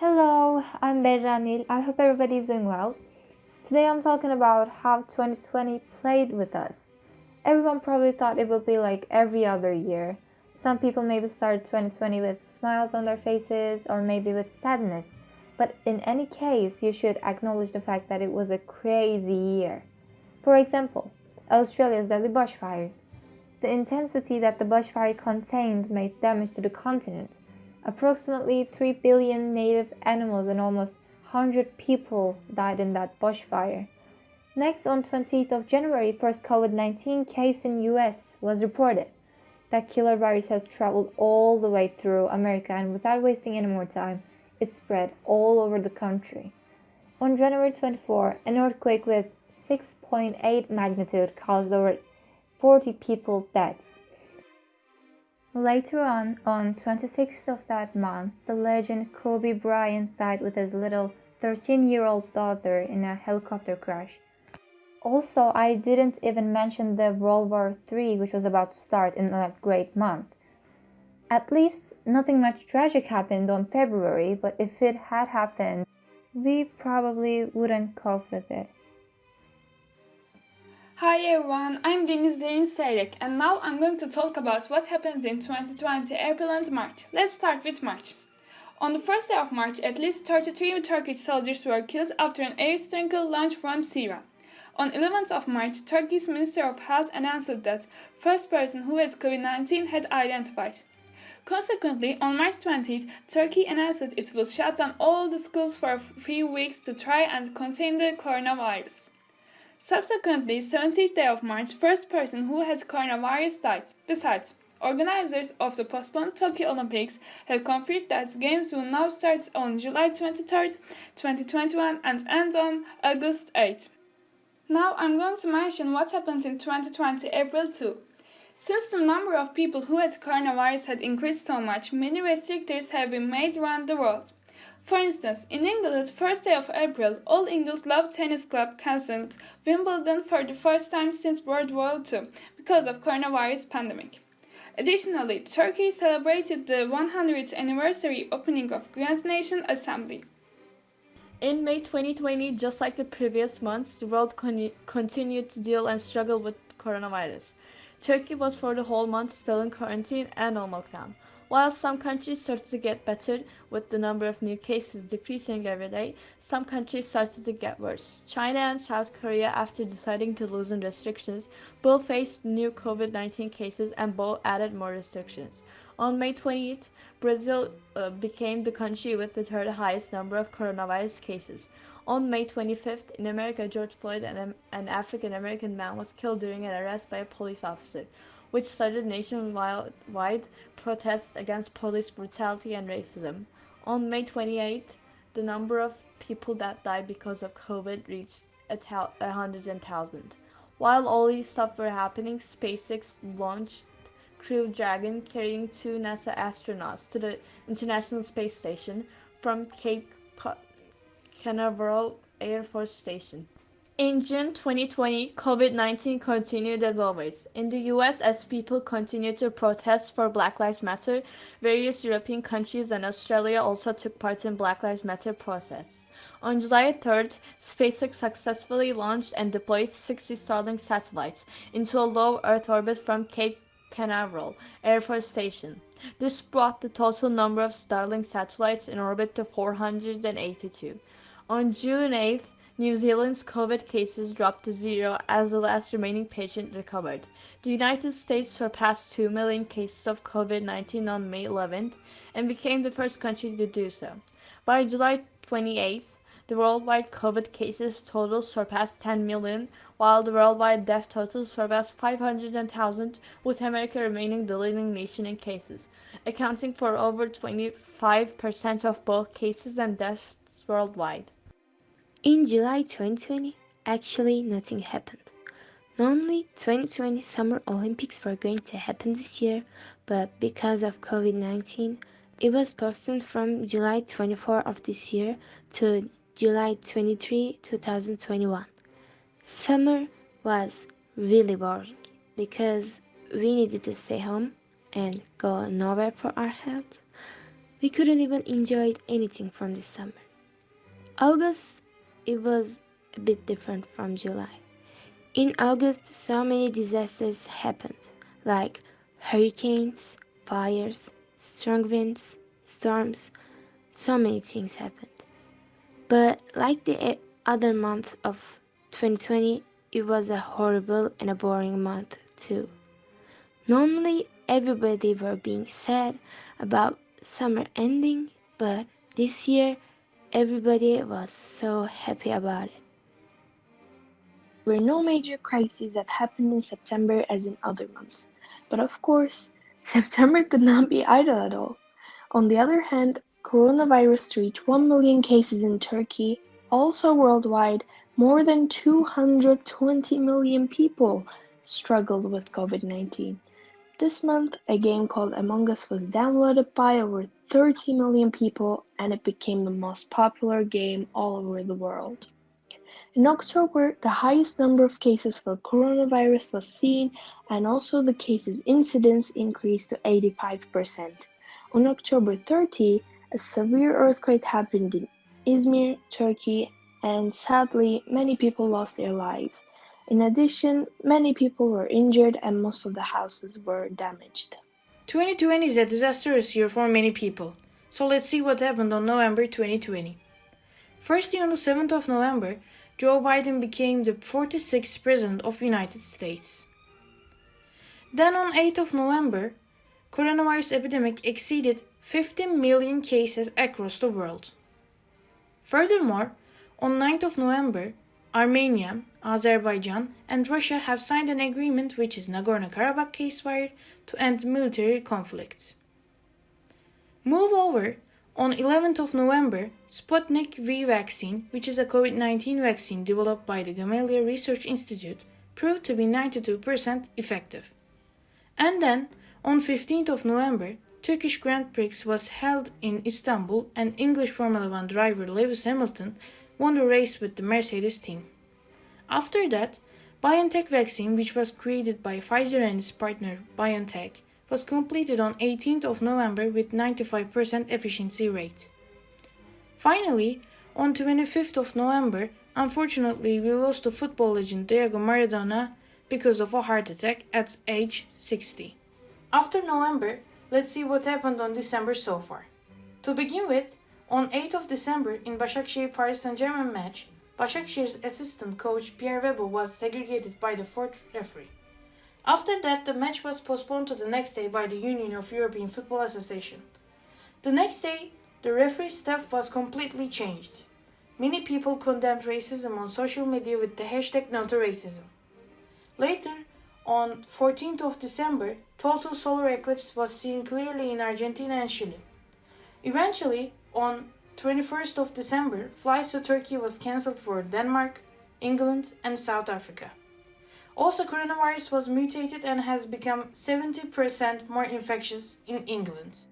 Hello, I'm Berranil. I hope everybody's doing well. Today I'm talking about how 2020 played with us. Everyone probably thought it would be like every other year. Some people maybe started 2020 with smiles on their faces or maybe with sadness. But in any case, you should acknowledge the fact that it was a crazy year. For example, Australia's deadly bushfires. The intensity that the bushfire contained made damage to the continent. Approximately 3 billion native animals and almost 100 people died in that bushfire. Next, on 20th of January, first COVID-19 case in US was reported. That killer virus has traveled all the way through America and without wasting any more time, it spread all over the country. On January 24, an earthquake with 6.8 magnitude caused over 40 people deaths. Later on 26th of that month, the legend Kobe Bryant died with his little 13-year-old daughter in a helicopter crash. Also, I didn't even mention the World War III, which was about to start in that great month. At least, nothing much tragic happened on February, but if it had happened, we probably wouldn't cope with it. Hi everyone, I'm Deniz Derin Seyrek and now I'm going to talk about what happened in 2020 April and March. Let's start with March. On the first day of March, at least 33 Turkish soldiers were killed after an airstrike launch from Syria. On 11th of March, Turkey's Minister of Health announced that first person who had COVID-19 had identified. Consequently, on March 20th, Turkey announced it will shut down all the schools for a few weeks to try and contain the coronavirus. Subsequently, 17th day of March, first person who had coronavirus died. Besides, organizers of the postponed Tokyo Olympics have confirmed that games will now start on July 23rd, 2021 and end on August 8th. Now I'm going to mention what happened in 2020 April 2. Since the number of people who had coronavirus had increased so much, many restrictions have been made around the world. For instance, in England, first day of April, All England Club Tennis Club cancelled Wimbledon for the first time since World War II because of coronavirus pandemic. Additionally, Turkey celebrated the 100th anniversary opening of Grand Nation Assembly. In May 2020, just like the previous months, the world continued to deal and struggle with coronavirus. Turkey was for the whole month still in quarantine and on lockdown. While some countries started to get better, with the number of new cases decreasing every day, some countries started to get worse. China and South Korea, after deciding to loosen restrictions, both faced new COVID-19 cases and both added more restrictions. On May 20th, Brazil became the country with the third highest number of coronavirus cases. On May 25th, in America, George Floyd, an African American man, was killed during an arrest by a police officer, which started nationwide protests against police brutality and racism. On May 28th, the number of people that died because of COVID reached 100,000. While all these stuff were happening, SpaceX launched Crew Dragon, carrying two NASA astronauts to the International Space Station from Cape Canaveral Air Force Station. In June 2020, COVID-19 continued as always. In the US, as people continued to protest for Black Lives Matter, various European countries and Australia also took part in Black Lives Matter protests. On July 3rd, SpaceX successfully launched and deployed 60 Starlink satellites into a low Earth orbit from Cape Canaveral Air Force Station. This brought the total number of Starlink satellites in orbit to 482. On June 8th, New Zealand's COVID cases dropped to zero as the last remaining patient recovered. The United States surpassed 2 million cases of COVID-19 on May 11th and became the first country to do so. By July 28th, the worldwide COVID cases total surpassed 10 million, while the worldwide death total surpassed 500,000, with America remaining the leading nation in cases, accounting for over 25% of both cases and deaths worldwide. In July 2020, actually nothing happened. Normally, 2020 Summer Olympics were going to happen this year, but because of COVID-19, it was postponed from July 24 of this year to July 23, 2021. Summer was really boring because we needed to stay home and go nowhere for our health. We couldn't even enjoy anything from the summer. August, it was a bit different from July. In August, so many disasters happened, like hurricanes, fires, strong winds, storms, so many things happened. But like the other months of 2020, it was a horrible and a boring month too. Normally, everybody were being sad about summer ending, but this year, everybody was so happy about it. There were no major crises that happened in September as in other months. But of course, September could not be idle at all. On the other hand, coronavirus reached 1 million cases in Turkey. Also worldwide, more than 220 million people struggled with COVID-19. This month, a game called Among Us was downloaded by over 30 million people and it became the most popular game all over the world. In October, the highest number of cases for coronavirus was seen and also the cases incidence increased to 85%. On October 30, a severe earthquake happened in Izmir, Turkey, and sadly, many people lost their lives. In addition, many people were injured and most of the houses were damaged. 2020 is a disastrous year for many people. So let's see what happened on November 2020. Firstly, on the 7th of November, Joe Biden became the 46th President of the United States. Then on 8th of November, coronavirus epidemic exceeded 15 million cases across the world. Furthermore, on 9th of November, Armenia, Azerbaijan, and Russia have signed an agreement which is Nagorno-Karabakh ceasefire to end military conflicts. Moreover, on 11th of November, Sputnik V vaccine, which is a COVID-19 vaccine developed by the Gamaleya Research Institute, proved to be 92% effective. And then, on 15th of November, Turkish Grand Prix was held in Istanbul and English Formula One driver Lewis Hamilton won the race with the Mercedes team. After that, BioNTech vaccine, which was created by Pfizer and its partner BioNTech, was completed on 18th of November with 95% efficiency rate. Finally, on 25th of November, unfortunately we lost the football legend Diego Maradona because of a heart attack at age 60. After November, let's see what happened on December so far. To begin with, on 8th of December in Başakşehir-Paris Saint-Germain match, Başakşehir's assistant coach Pierre Webel was segregated by the fourth referee. After that, the match was postponed to the next day by the Union of European Football Association. The next day, the referee staff was completely changed. Many people condemned racism on social media with the hashtag #NoToRacism. Later, on 14th of December, total solar eclipse was seen clearly in Argentina and Chile. Eventually, on 21st of December, flights to Turkey was cancelled for Denmark, England, and South Africa. Also, coronavirus was mutated and has become 70% more infectious in England.